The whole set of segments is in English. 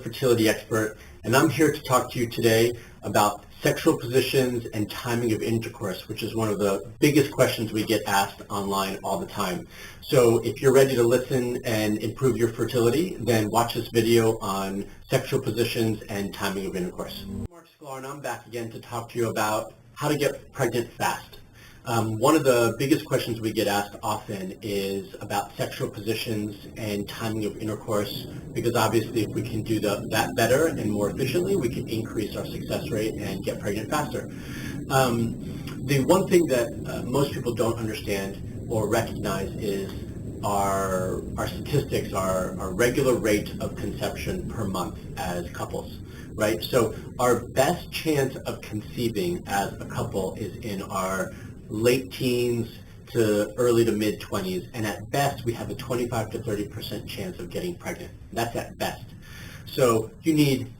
fertility expert, and I'm here to talk to you today about sexual positions and timing of intercourse, which is one of the biggest questions we get asked online all the time. So if you're ready to listen and improve your fertility, then watch this video on sexual positions and timing of intercourse. Mark Sklar, and I'm back again to talk to you about how to get pregnant fast. One of the biggest questions we get asked often is about sexual positions and timing of intercourse, because obviously if we can do that better and more efficiently, we can increase our success rate and get pregnant faster. The one thing that most people don't understand or recognize is our statistics, our regular rate of conception per month as couples, right? So our best chance of conceiving as a couple is in our late teens to early to mid 20s, and at best we have a 25 to 30% chance of getting pregnant. That's at best. So you need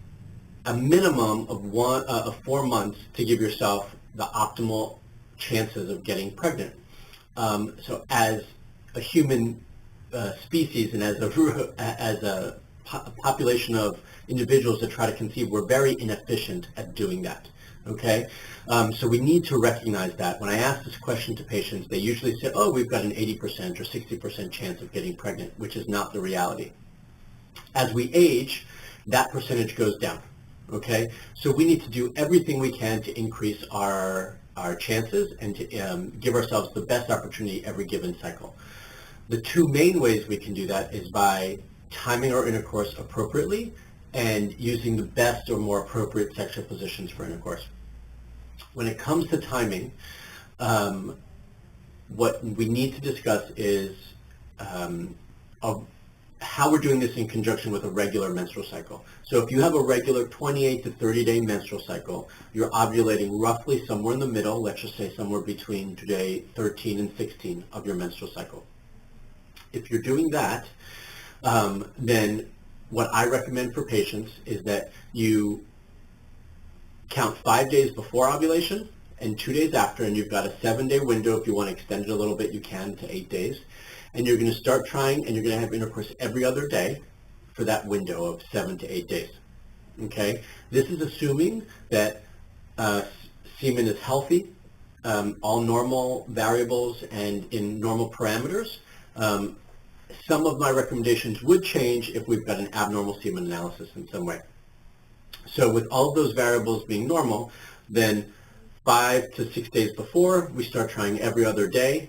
a minimum of 4 months to give yourself the optimal chances of getting pregnant. So as a human species and as a population of individuals that try to conceive, we're very inefficient at doing that. Okay, so we need to recognize that. When I ask this question to patients, they usually say, oh, we've got an 80% or 60% chance of getting pregnant, which is not the reality. As we age, that percentage goes down. Okay, so we need to do everything we can to increase our chances and to give ourselves the best opportunity every given cycle. The two main ways we can do that is by timing our intercourse appropriately and using the best or more appropriate sexual positions for intercourse. When it comes to timing, what we need to discuss is how we're doing this in conjunction with a regular menstrual cycle. So if you have a regular 28 to 30 day menstrual cycle, you're ovulating roughly somewhere in the middle, let's just say somewhere between day 13 and 16 of your menstrual cycle. If you're doing that, then what I recommend for patients is that you count 5 days before ovulation and 2 days after, and you've got a 7-day window. If you want to extend it a little bit, you can to 8 days. And you're going to start trying, and you're going to have intercourse every other day for that window of 7 to 8 days. Okay? This is assuming that semen is healthy, all normal variables and in normal parameters. Some of my recommendations would change if we've got an abnormal semen analysis in some way. So with all of those variables being normal, then 5 to 6 days before, we start trying every other day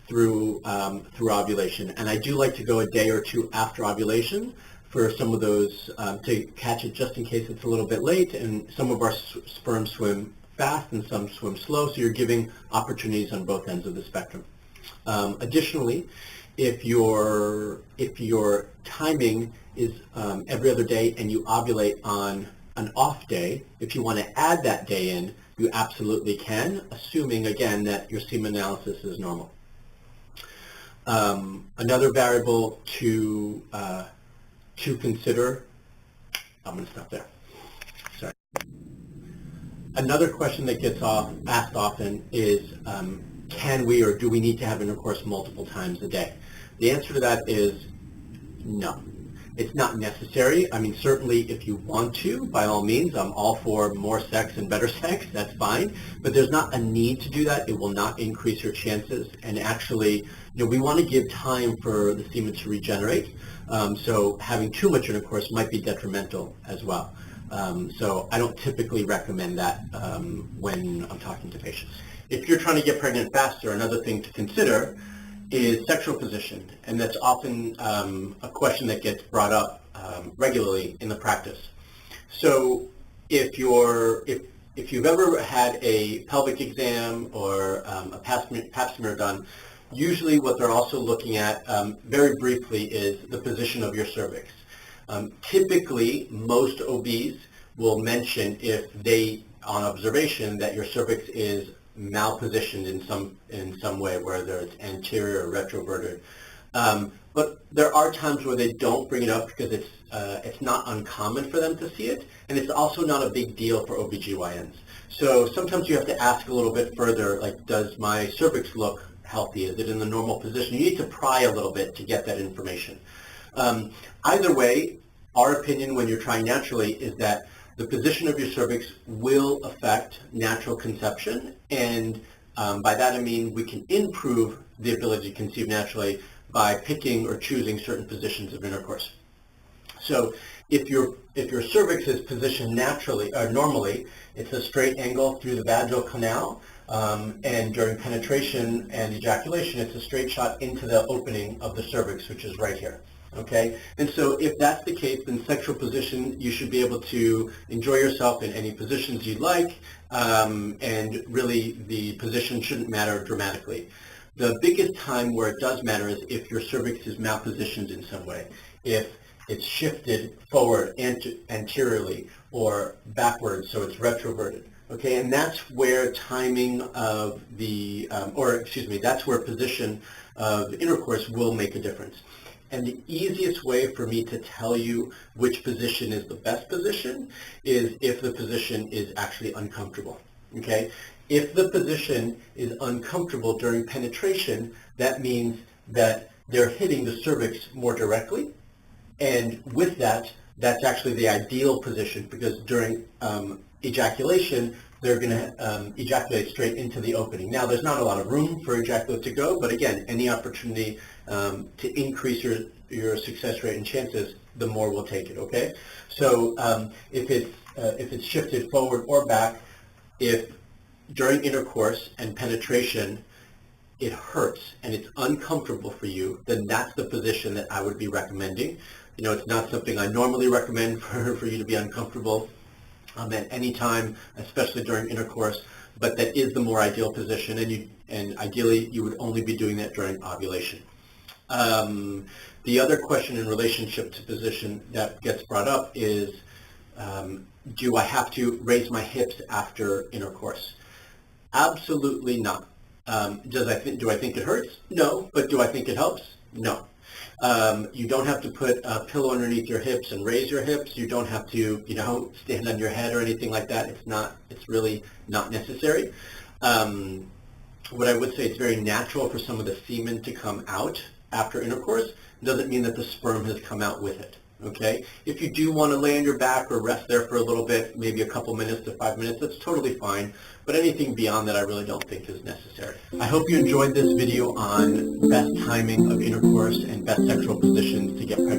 through ovulation. And I do like to go a day or two after ovulation for some of those to catch it just in case it's a little bit late. And some of our sperm swim fast and some swim slow, so you're giving opportunities on both ends of the spectrum. Additionally, if your timing is every other day and you ovulate on an off day, if you want to add that day in, you absolutely can, assuming again that your semen analysis is normal. Another variable to consider, I'm going to stop there. Sorry. Another question that gets asked often is, can we or do we need to have intercourse multiple times a day? The answer to that is no. It's not necessary. I mean, certainly if you want to, by all means, I'm all for more sex and better sex. That's fine. But there's not a need to do that. It will not increase your chances. And actually, we want to give time for the semen to regenerate. So having too much intercourse might be detrimental as well. So I don't typically recommend that when I'm talking to patients. If you're trying to get pregnant faster, another thing to consider is sexual position, and that's often a question that gets brought up regularly in the practice. So if you've ever had a pelvic exam or a pap smear done, usually what they're also looking at very briefly is the position of your cervix. Typically, most OBs will mention if they, on observation, that your cervix is malpositioned in some way, whether it's anterior or retroverted. But there are times where they don't bring it up because it's not uncommon for them to see it, and it's also not a big deal for OBGYNs. So sometimes you have to ask a little bit further, like, does my cervix look healthy? Is it in the normal position? You need to pry a little bit to get that information. Either way, our opinion when you're trying naturally is that the position of your cervix will affect natural conception, and by that I mean we can improve the ability to conceive naturally by picking or choosing certain positions of intercourse. So if your cervix is positioned naturally or normally, it's a straight angle through the vaginal canal, and during penetration and ejaculation, it's a straight shot into the opening of the cervix, which is right here. Okay, and so if that's the case, then sexual position, you should be able to enjoy yourself in any positions you like, and really the position shouldn't matter dramatically. The biggest time where it does matter is if your cervix is malpositioned in some way. If it's shifted forward anteriorly or backwards, so it's retroverted. Okay, and that's where timing of the, that's where position of intercourse will make a difference. And the easiest way for me to tell you which position is the best position is if the position is actually uncomfortable. Okay, if the position is uncomfortable during penetration, that means that they're hitting the cervix more directly. And with that, that's actually the ideal position, because during ejaculation, they're going to ejaculate straight into the opening. Now, there's not a lot of room for ejaculate to go, but again, any opportunity to increase your success rate and chances, the more we'll take it, okay? So if it's shifted forward or back, if during intercourse and penetration, it hurts and it's uncomfortable for you, then that's the position that I would be recommending. You know, it's not something I normally recommend for you to be uncomfortable at any time, especially during intercourse, but that is the more ideal position, and ideally you would only be doing that during ovulation. The other question in relationship to position that gets brought up is, do I have to raise my hips after intercourse? Absolutely not. Do I think it hurts? No. But do I think it helps? No. You don't have to put a pillow underneath your hips and raise your hips. You don't have to, stand on your head or anything like that. It's really not necessary. What I would say, it's very natural for some of the semen to come out after intercourse. It doesn't mean that the sperm has come out with it. Okay? If you do want to lay on your back or rest there for a little bit, maybe a couple minutes to 5 minutes, that's totally fine. But anything beyond that I really don't think is necessary. I hope you enjoyed this video on best timing of intercourse and best sexual positions to get pregnant.